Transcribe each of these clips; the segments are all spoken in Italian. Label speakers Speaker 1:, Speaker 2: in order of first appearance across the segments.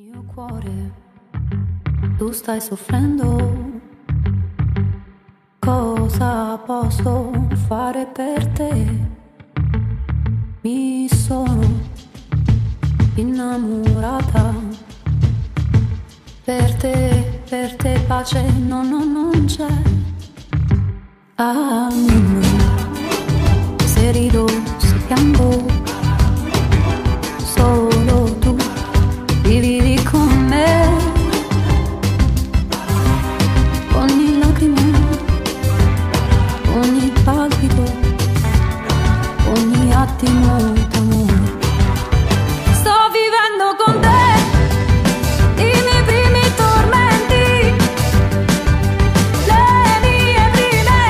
Speaker 1: Mio cuore, tu stai soffrendo. Cosa posso fare per te? Mi sono innamorata. Per te pace non c'è. Almeno se rido, se piango, solo tu vivi con me. Ogni lacrima, ogni palpito, ogni attimo d'amore. Sto vivendo con te i miei primi tormenti, le mie prime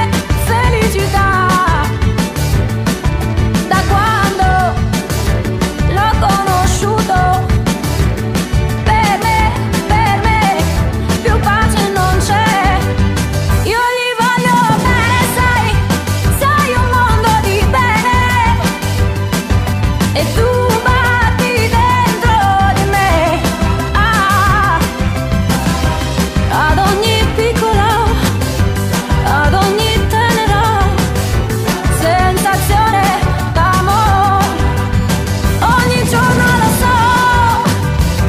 Speaker 1: felicità. Da quando l'ho conosciuto, per me più pace non c'è. Io gli voglio bene, sai un mondo di bene, e tu batti dentro di me. Ad ogni piccola, ad ogni tenera sensazione d'amore, ogni giorno lo so,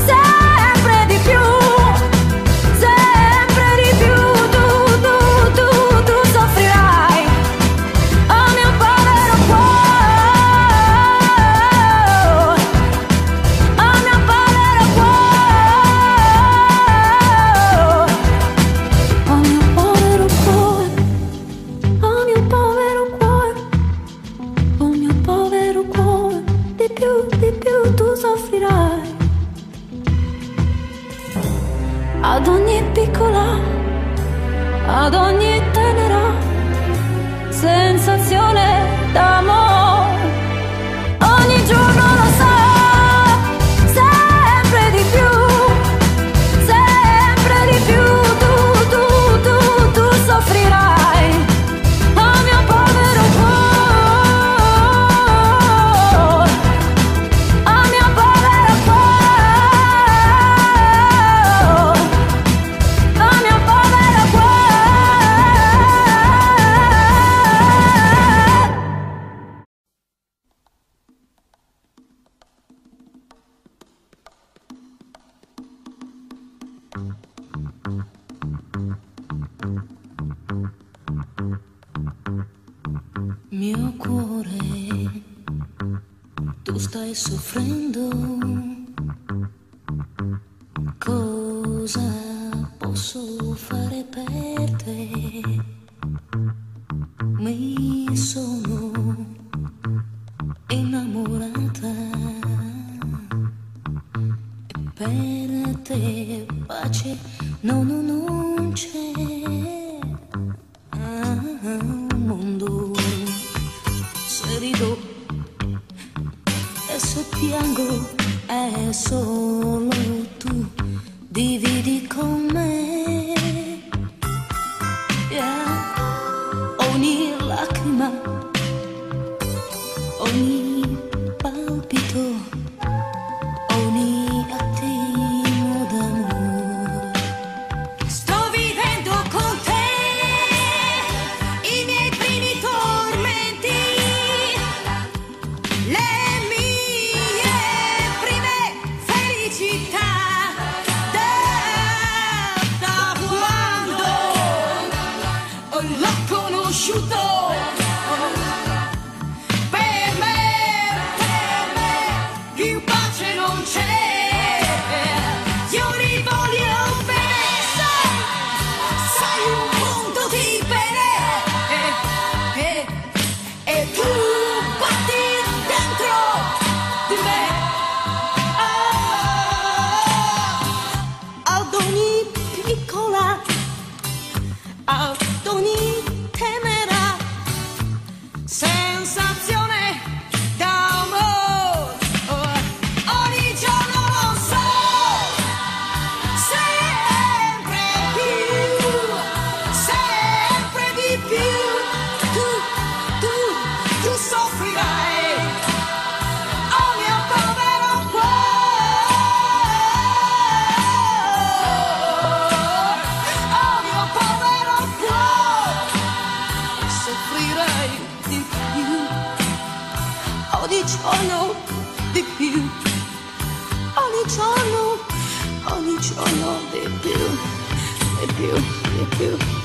Speaker 1: sempre di più, tu soffrirai. Oh mio povero cuore, oh mio povero cuore, oh mio povero cuore, oh mio povero cuore, oh mio povero cuore, di più tu soffrirai. Ad ogni piccola, ad ogni tenera sensazione d'amore, ogni giorno lo so, sempre di più, tu soffrirai. Oh mio povero cuore, oh mio povero cuore, oh mio povero
Speaker 2: Mio cuore, tu stai soffrendo. Cosa posso fare per te? Mi sono innamorata e per te pace non c'è. Un mondo, se rido e se piango, è solo tu dividi con me. Yeah. Ogni lacrima, ogni palpito, ogni attimo d'amore. Sto vivendo con te i miei primi tormenti, le mie prime felicità. Da ogni giorno di più, di più, di più.